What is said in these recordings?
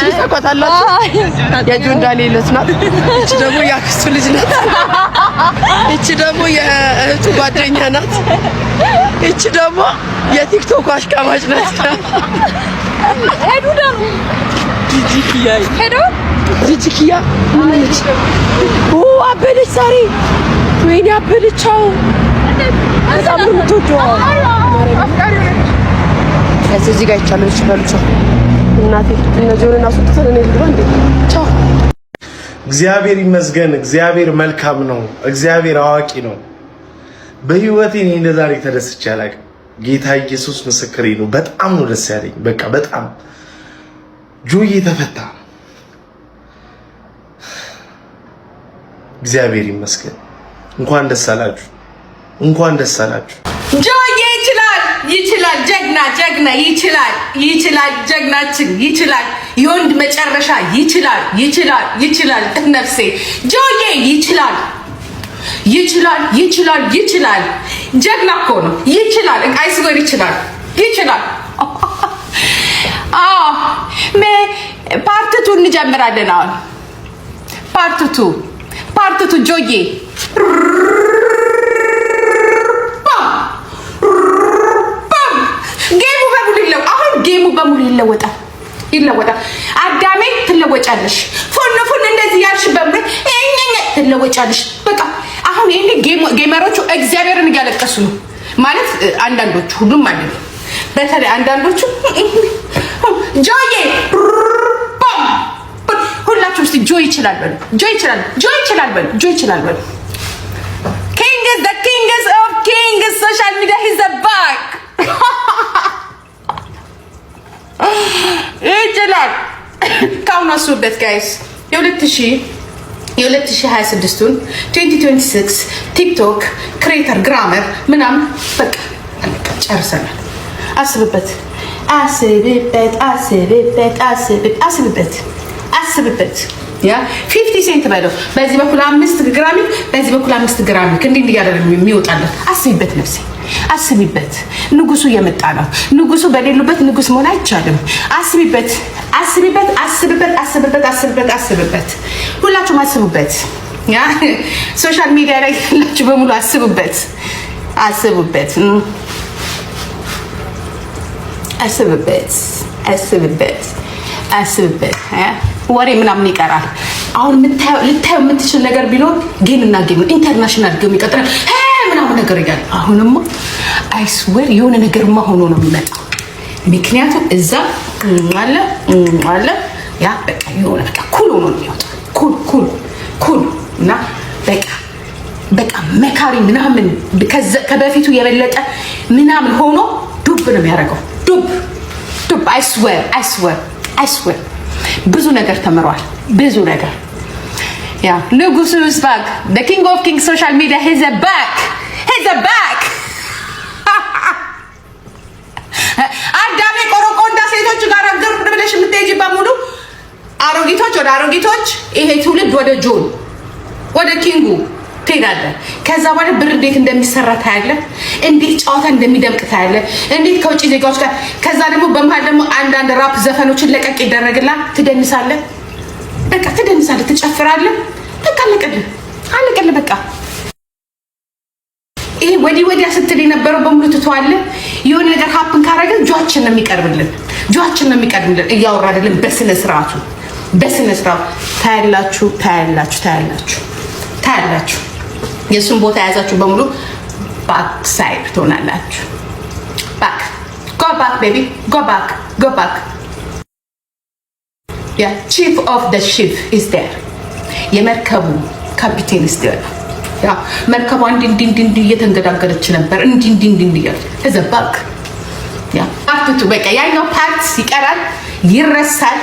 ልጅ ታውቃታላችሁ? የጆን ዳንኤል ናት። እቺ ደግሞ የአክስቱ ልጅ ናት። እቺ ደግሞ የእህቱ ጓደኛ ናት። እቺ ደግሞ የቲክቶክ አሽቃባጭ ናት። ሄዱ ደግሞ ጂጂኪያ አበደች ዛሬ። ወይኔ አበደችው። በጣም ነው የምትወደው። እዚህ ጋር ይቻላል ይችላልቻው እናቴ እነዚህን አስወጥተን እኔ ልግባ እንዴ? ቻው። እግዚአብሔር ይመስገን። እግዚአብሔር መልካም ነው። እግዚአብሔር አዋቂ ነው። በህይወቴ እኔ እንደዛሬ ተደስቼ አላውቅም። ጌታ ኢየሱስ ምስክሬ ነው። በጣም ነው ደስ ያለኝ። በቃ በጣም ጆዬ ተፈታ። እግዚአብሔር ይመስገን። እንኳን ደስ አላችሁ። እንኳን ደስ አላችሁ። ጆዬ ይችላል ጀግና ይችላል ጀግናችን ይችላል። የወንድ መጨረሻ ይችላል ነፍሴ ጆዬ ይችላል ጀግና እኮ ነው። ይችላል አይስወር ይችላል ፓርት 2 እንጀምራለን። አሁን ፓርት 2 ጆዬ ጌሙ በሙሉ ይለወጣል። አዳሜ ትለወጫለሽ። ፎን እንደዚህ ያልሽ በሙሉ ትለወጫለሽ። በቃ አሁን ይሄ ጌመሮቹ እግዚአብሔርን እያለቀሱ ነው ማለት አንዳንዶቹ፣ ሁሉም አይደለም። በተለይ አንዳንዶቹ ጆዬ ሁላችሁ እስቲ ጆይ ይችላል በሉ። king is of kings social media he's a back ይችላል። ካሁን አስቡበት ጋይስ። የ2026ቱን 2026 ቲክቶክ ክሬተር ግራመር ምናምን በቃ ጨርሰናል። አስብበት ያ 50 ሴንት በለው። በዚህ በኩል 5 ግራሚ፣ በዚህ በኩል 5 ግራሚ እንዴ ያደረገ የሚወጣለት። አስቢበት ነፍሴ አስቢበት። ንጉሱ እየመጣ ነው። ንጉሱ በሌሉበት ንጉስ መሆን አይቻልም። አስቢበት። ሁላችሁም አስቡበት። ያ ሶሻል ሚዲያ ላይ ሁላችሁ በሙሉ አስቡበት። ወሬ ምናምን ይቀራል። አሁን ልታዩ የምትችል ነገር ቢኖር ጌምና ጌም ኢንተርናሽናል ጌም ይቀጥላል ምናምን ነገር ይላል። አሁንማ አይስዌር የሆነ ነገርማ ሆኖ ነው የሚመጣው። ምክንያቱም እዛ አለ ያ በቃ የሆነ በቃ ኩል ሆኖ ነው የሚወጣው። ኩል እና በቃ መካሪ ምናምን ከበፊቱ የበለጠ ምናምን ሆኖ ዱብ ነው የሚያደርገው። ዱብ አይስዌር ብዙ ነገር ተምሯል። ብዙ ነገር ያ ንጉሱ is back. The king of kings social media he's back. አዳሜ ቆረቆንዳ ሴቶች ጋር ግር ብለሽ የምትሄጂ በሙሉ አሮጊቶች ወደ አሮጊቶች፣ ይሄ ትውልድ ወደ ጆን ወደ ኪንጉ ትሄዳለህ። ከዛ በኋላ ብር እንዴት እንደሚሰራ ታያለህ። እንዴት ጨዋታ እንደሚደምቅ ታያለህ። እንዴት ከውጭ ዜጋዎች ጋር ከዛ ደግሞ በመሃል ደግሞ አንዳንድ ራፕ ዘፈኖችን ለቀቅ ይደረግልሃል። ትደንሳለህ፣ ትጨፍራለህ። በቃ አለቀልህ። በቃ ይሄ ወዲያ ስትል የነበረው በሙሉ ትተዋለህ። የሆነ ነገር ሀፕን ካረገ ጆአችን ነው የሚቀርብልን። እያወራ አይደለም። በስነ ስርዓቱ ታያላችሁ። የሱን ቦታ የያዛችሁ በሙሉ ባክ ሳይድ ትሆናላችሁ። go back baby, go back. Yeah, chief of the ship is there. የመርከቡ ካፒቴን is there. ያ መርከቡ እንዲህ እየተንገዳገደች ነበር። እንዲህ ተዘባክ። ያ አፍቱ በቃ ያኛው ፓርት ይቀራል፣ ይረሳል።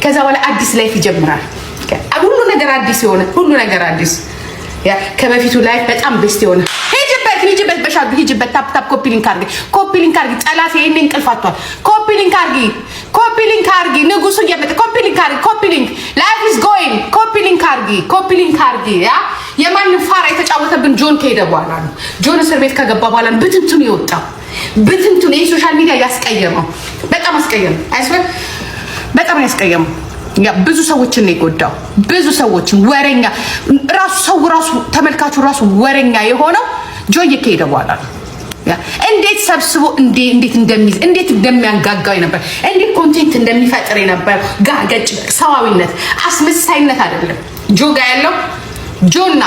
ከዛ በኋላ አዲስ ላይፍ ይጀምራል። ሁሉ ነገር አዲስ ያ ከበፊቱ ላይ በጣም ቤስት የሆነ ሂጅበት በሻዱ ሂጅበት። ታፕ ኮፒ ሊንክ አርጊ ጠላት ይሄን እንቅልፋቷል። ኮፒ ሊንክ አርጊ ንጉሱ እየመጣ ኮፒ ሊንክ ላይፍ ኢዝ ጎይንግ። ኮፒ ሊንክ አርጊ ያ የማንን ፋራ የተጫወተብን ጆን ከሄደ በኋላ ነው። ጆን እስር ቤት ከገባ በኋላ ብትንቱን የወጣው የሶሻል ሚዲያ ያስቀየመው በጣም አስቀየመው። አይስበል በጣም ያስቀየመው ያ ብዙ ሰዎችን ነው የጎዳው። ብዙ ሰዎችን ወሬኛ ራሱ ተመልካቹ ራሱ ወሬኛ የሆነው ጆዬ ከሄደ በኋላ ነው። ያ እንዴት ሰብስቦ እንዴት እንደሚያንጋጋው ነበር፣ እንዴት ኮንቴንት እንደሚፈጥር ነበር። ጋገጭ ሰዋዊነት አስመሳይነት አይደለም። ጆ ጋር ያለው ጆና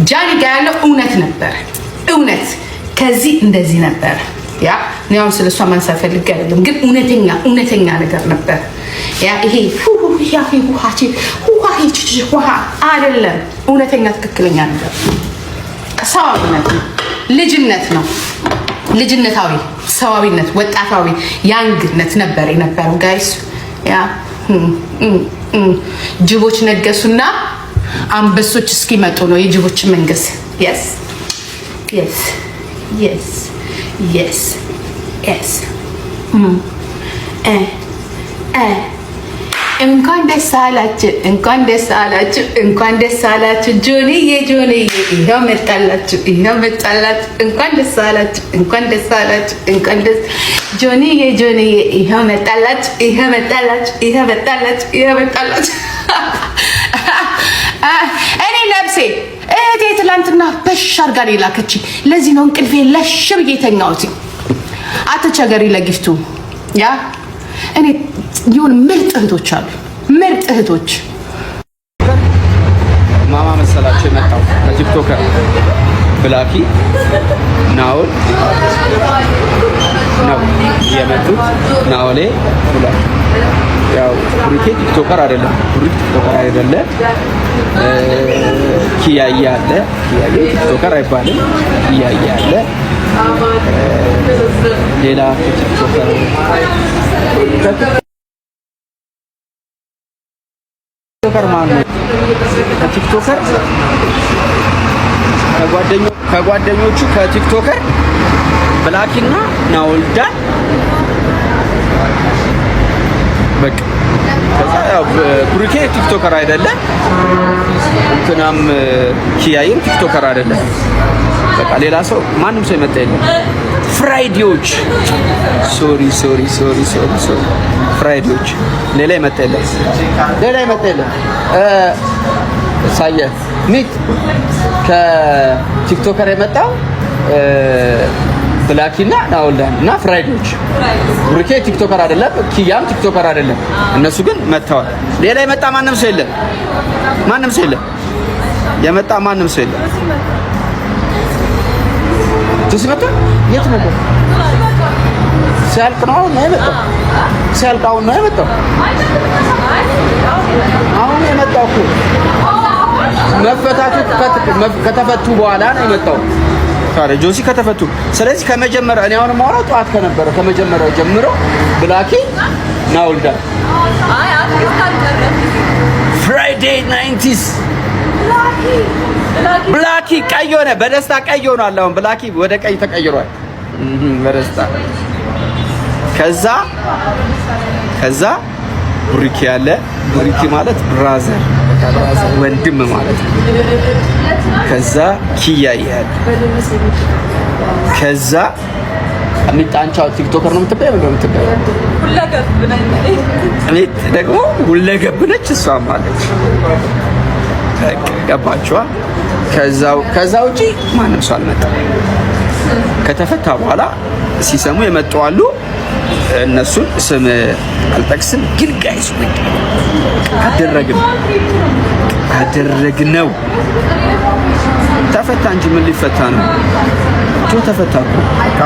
ጃኒ ጋር ያለው እውነት ነበር። እውነት ከዚህ እንደዚህ ነበር። ያ ነው ስለሷ ማንሳት ፈልጌ አይደለም፣ ግን እውነተኛ ነገር ነበር። ያ ይሄ ውሃ አይደለም፣ እውነተኛ ትክክለኛ ነገር ሰዋዊነት ነው። ልጅነት ነው። ልጅነታዊ ሰዋዊነት ወጣታዊ ያንግነት ነበር የነበረው ጋይስ። ያ ጅቦች ነገሱና አንበሶች እስኪመጡ ነው የጅቦች መንገስ። yes yes yes yes yes እንኳን ደስ አላችሁ ጆኒዬ ይሄው መጣላችሁ እንኳን ደስ አላችሁ ጆኒዬ ይሄው መጣላችሁ እኔ ነፍሴ እህቴ ትላንትና በሽ አድርጋ ነው የላከችኝ። ለዚህ ነው እንቅልፌ ለሽ ብዬ የተኛሁት። አትቸገሪ ለጊፍቱ ያ እኔ ይሁን ምርጥ እህቶች አሉ። ምርጥ እህቶች ማማ መሰላቸው የመጣው ከቲክቶከር ብላኪ ናኦል ነው የመጡት። ናኦሌ ብላኪ ያው ብሩኬ ቲክቶከር አይደለም። ኪያዬ አለ። ኪያዬ ቲክቶከር አይባልም። ኪያዬ አለ። ሌላ ቲክቶከር ማነው? ከቲክቶከር ከጓደኞቹ ከቲክቶከር ብላኪና ናኦልዳ በቃ ከዛ ያው ብሩኬ ቲክቶከር አይደለም፣ እንትናም ኪያዬም ቲክቶከር አይደለም። በቃ ሌላ ሰው ማንም ሰው የመጣ የለም። ፍራይዴዎች ሶሪ ፍራይዴዎች ሌላ የመጣ የለም። ሳየ ሚት ከቲክቶከር የመጣው ብላኪና ናኦልዳን እና ፍራይዴዎች። ብሩኬ ቲክቶከር አይደለም፣ ኪያም ቲክቶከር አይደለም። እነሱ ግን መጥተዋል። ሌላ የመጣ ማንም ሰው የለም። የመጣ ማንም ሰው የለም። ትስመጣ የት ነበር? ሲያልቅ ነው አሁን ነው የመጣው። አሁን የመጣው እኮ መፈታቱ ከተፈቱ በኋላ ነው የመጣው። ታዲያ ጆሲ ከተፈቱ። ስለዚህ ከመጀመሪያ እኔ አሁን ማውራት ጠዋት ከነበረ ከመጀመሪያው ጀምሮ ብላኪ ናኦልዳ ፍራይዴ 90s ብላኪ ቀይ ሆነ። በደስታ ቀይ ሆኗል። አሁን ብላኪ ወደ ቀይ ተቀይሯል በደስታ። ከዛ ብሩኬ ያለ ብሩኬ ማለት ብራዘር ወንድም ማለት ነው። ከዛ ኪያዬ ያለ ከዛ አሚጣንቻው ቲክቶከር ነው የምትባየው ነው የምትባየው እኔት ደግሞ ሁለገብ ነች እሷም አለች። ገባችኋ? ከዛ ውጪ ማንም ሰው አልመጣም። ከተፈታ በኋላ ሲሰሙ የመጡ አሉ። እነሱን ስም አልጠቅስም፣ ግን ጋይስ አደረግነው ተፈታ እንጂ ምን ሊፈታ ነው? ጆ ተፈታ እኮ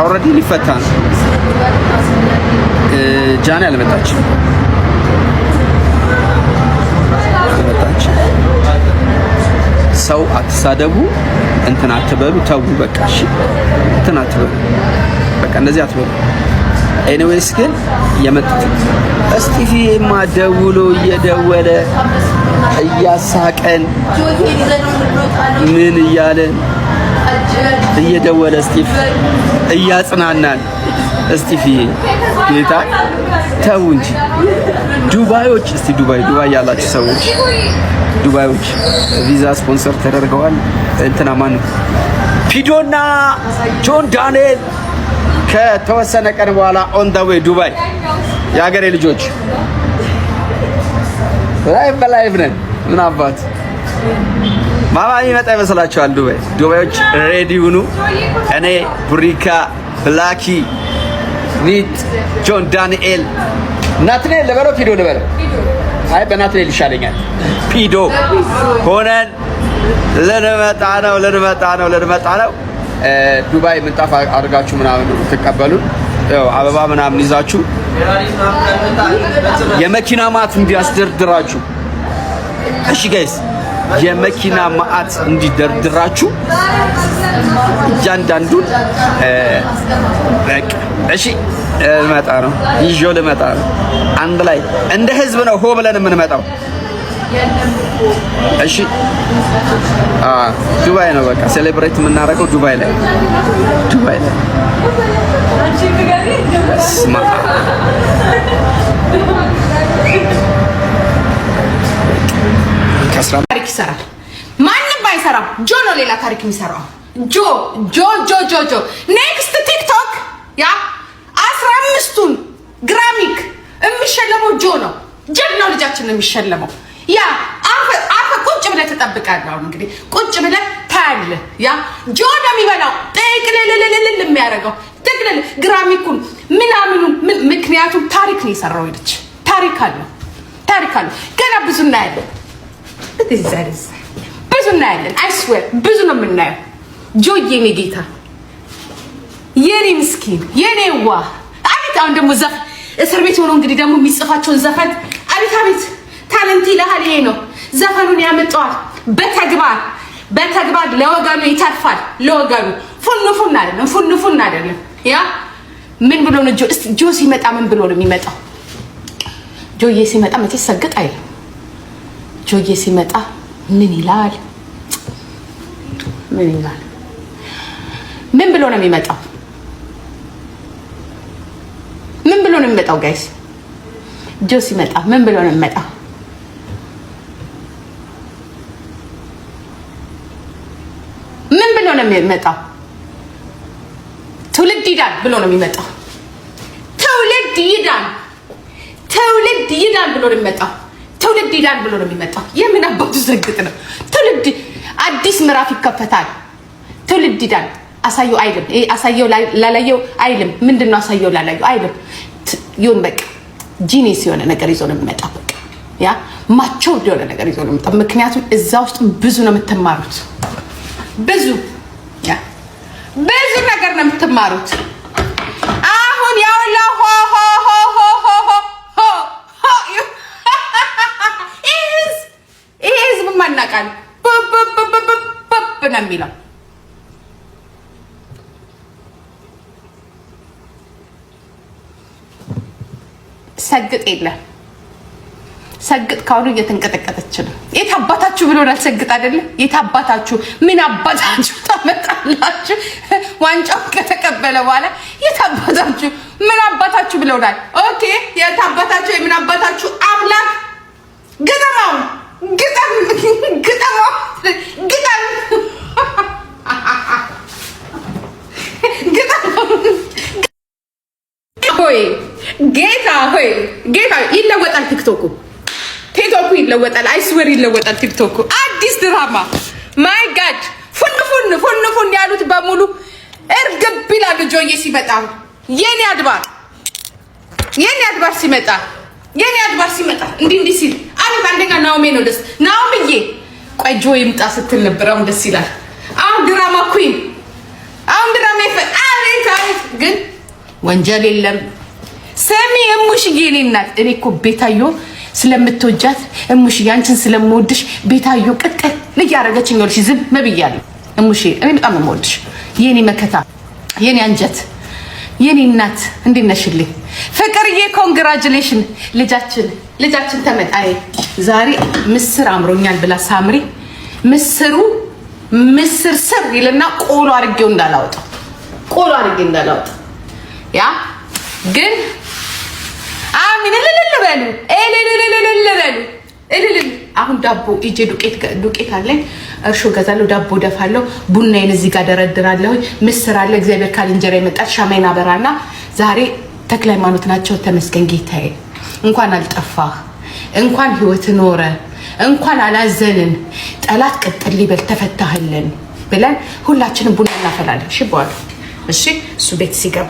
ኦልሬዲ ሊፈታ ነው። ጃኒ አልመጣችም። ሰው አትሳደቡ፣ እንትን አትበሉ፣ ተው በቃ እሺ። እንትን አትበሉ በቃ እንደዚህ አትበሉ። ኤኒዌይስ ግን የመጡት እስጢፊማ ደውሎ እየደወለ እያሳቀን ምን እያለን እየደወለ እስጢፍ እያጽናናን እስጢፊ ጌታ ተው እንጂ ዱባዮች፣ እስቲ ዱባይ ያላችሁ ሰዎች ዱባዮች ቪዛ ስፖንሰር ተደርገዋል። እንትና ማን ፒዶና ጆን ዳንኤል ከተወሰነ ቀን በኋላ ኦን ዘ ዌይ ዱባይ። የሀገሬ ልጆች ላይቭ ነን። ምን አባት ማማ ይመጣ ይመስላችኋል? ዱባዮች ሬዲ ሁኑ። እኔ ቡሪካ ብላኪ ኒት ጆን ዳንኤል ናትናኤል ልበለው ፒዶ ልበለው? አይ በናትናኤል ይሻለኛል። ፒዶ ሆነን ልንመጣ ነው። ዱባይ ምንጣፍ አድርጋችሁ ምናምን ትቀበሉ። ያው አበባ ምናምን ይዛችሁ የመኪና ማት እንዲያስደርድራችሁ። እሺ ጋይስ የመኪና ማት እንዲደርድራችሁ እያንዳንዱን በቃ እሺ ልመጣ ነው። ይዤው ልመጣ ነው። አንድ ላይ እንደ ህዝብ ነው ሆ ብለን የምንመጣው። እሺ ዱባይ ነው በቃ ሴሌብሬት የምናደርገው ዱባይ ላይ ስማ ታሪክ ይሰራል። ማንም ባይሰራው ጆ ነው ሌላ ታሪክ የሚሰራው። ጆ ኔክስት ቲክቶክ ያ 15ቱን ግራሚክ የሚሸለመው ጆ ነው። ጀግናው ልጃችን ነው የሚሸለመው። ያ አፈ ቁጭ ብለህ ትጠብቃለህ። አሁን እንግዲህ ቁጭ ብለህ ታያለህ። ያ ጆ ነው የሚበላው ጥቅልልልልል የሚያደርገው ጥቅልል ግራሚኩን ምናምኑን ምክንያቱም ታሪክ ነው የሰራው። ልጅ ታሪክ አለው ገና ብዙ እናያለን። ብዙ እናያለን። አይስዌር ብዙ ነው የምናየው። ጆዬ የኔ ጌታ የኔ ምስኪን የኔ ዋ አቤት። አሁን ደግሞ እስር ቤት ሆኖ እንግዲህ ደግሞ የሚጽፋቸውን ዘፈን አቤት ታለንት ይልሃል። ይሄ ነው ዘፈኑን ያመጣዋል። በተግባር ለወገኑ ይተርፋል። ለወገኑ ፉን አይደለም። ያ ምን ብሎ ነው ጆ ሲመጣ ምን ብሎ ነው የሚመጣው? ጆዬ ሲመጣ መቼ ሰግጥ አይልም። ጆዬ ሲመጣ ምን ይላል? ምን ብሎ ነው የሚመጣው? ጋይስ ጆ ሲመጣ ምን ብሎ ነው የሚመጣው? ትውልድ ይዳን ብሎ ነው የሚመጣው። ትውልድ ይዳን ብሎ ነው የሚመጣው። የምን አባቱ ዘግጥ ነው? ትውልድ አዲስ ምዕራፍ ይከፈታል። ትውልድ ይዳን አሳየው አይልም። አሳየው ላላየው አይልም። ምንድነው አሳየው ላላየው አይልም። ይሁን በቃ ጂኒስ የሆነ ነገር ይዞ ነው የሚመጣው። በቃ ያ ማቸው የሆነ ነገር ይዞ ነው የሚመጣው። ምክንያቱም እዛ ውስጥ ብዙ ነው የምትማሩት። ብዙ ነገር ነው የምትማሩት። አሁን ያውላ ይሄ ህዝብ ማናቃል ነው የሚለው። ሰግጥ የለም። ሰግጥ ካሁኑ እየተንቀጠቀጠች ነው። የት አባታችሁ ብሎናል። ሰግጥ አይደለ? የት አባታችሁ ምን አባታችሁ ታመጣላችሁ? ዋንጫው ከተቀበለ በኋላ የት አባታችሁ ምን አባታችሁ ብሎናል። ኦኬ የት አባታችሁ የምን አባታችሁ አምላክ ግጠማው ሆይ ጌታ ይለወጣል። ቲክቶኩ ይለወጣል። አይስወር ይለወጣል። ቲክቶኩ አዲስ ድራማ ማይ ጋድ ፉን ያሉት በሙሉ እርግብ ይላሉ። ጆዬ ሲመጣ የኔ አድባር ሲመጣ እንዲህ ሲል አቤት። አንደኛ ናኦሜ ነው ደስ ናኦምዬ ቆይ ጆ ይምጣ ስትል ነበር። አሁን ደስ ይላል። አሁን ድራማ ኩዊን አቤት ግን ወንጀል የለም። ስሚ እሙሽዬ የኔ እናት፣ እኔ እኮ ቤታዮ ስለምትወጃት እሙሽዬ አንቺን ስለምወድሽ ቤታዮ ቅጥል እያደረገችኝ ነው። ዝም ብያለሁ። እሙሽዬ እኔ በጣም ነው የምወድሽ የኔ መከታ የኔ አንጀት የኔ እናት። እንዴት ነሽልኝ ፍቅርዬ? ኮንግራጁሌሽን ልጃችን ተመጣጣ። ዛሬ ምስር አምሮኛል ብላ ሳምሪ ምስር ስር ይልና ቆሎ አድርጌው እንዳላወጣ ያ ግን አሚን ለለለበሉ አሁን ዳቦ እጄ ዱቄት አለኝ። እርሾ ገዛለሁ፣ ዳቦ ደፋለሁ፣ ቡናዬን እዚህ ጋር ደረድራለሁ። ምስር አለ። እግዚአብሔር ካል እንጀራ ይመጣል። ሻማዬን አበራና ዛሬ ተክለ ሃይማኖት ናቸው። ተመስገን ጌታዬ፣ እንኳን አልጠፋህ እንኳን ህይወት ኖረ እንኳን አላዘንን ጠላት ቀጥል ሊበል ተፈታህልን ብለን ሁላችንም ቡና እናፈላለን። እሺ በኋላ እሺ እሱ ቤት ሲገባ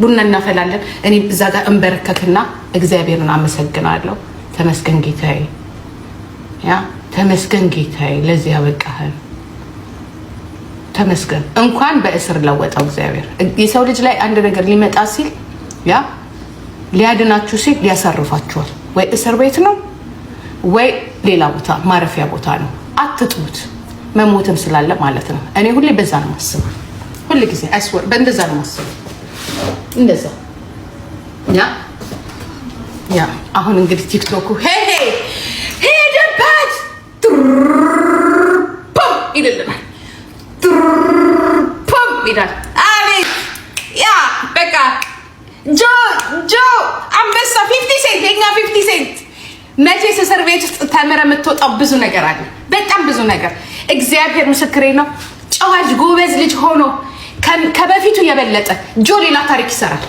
ቡና እናፈላለን። እኔ እዛ ጋር እንበረከክና እግዚአብሔርን አመሰግናለሁ። ተመስገን ጌታዬ፣ ያ ተመስገን ጌታዬ ለዚህ ያበቃህን ተመስገን። እንኳን በእስር ለወጣው እግዚአብሔር። የሰው ልጅ ላይ አንድ ነገር ሊመጣ ሲል ያ ሊያድናችሁ ሲል ሊያሳርፋችኋል። ወይ እስር ቤት ነው ወይ ሌላ ቦታ ማረፊያ ቦታ ነው። አትጥሉት። መሞትም ስላለ ማለት ነው። እኔ ሁሌ በዛ ነው ማስበው። ሁሌ ጊዜ አይስወር በእንደዛ ነው ማስበው። እንደዛ ያ አሁን እንግዲህ ቲክቶኩ ሄደበት ፖም ይልልናል ፖም ይላል። አቤት ያ በቃ ጆ አንበሳ 50 ሴንት የኛ 50 ሴንት መቼስ እስር ቤት ውስጥ ተምረ የምትወጣው ብዙ ነገር አለ። በጣም ብዙ ነገር። እግዚአብሔር ምስክሬ ነው። ጨዋጅ ጎበዝ ልጅ ሆኖ ከበፊቱ የበለጠ ጆ ሌላ ታሪክ ይሰራል።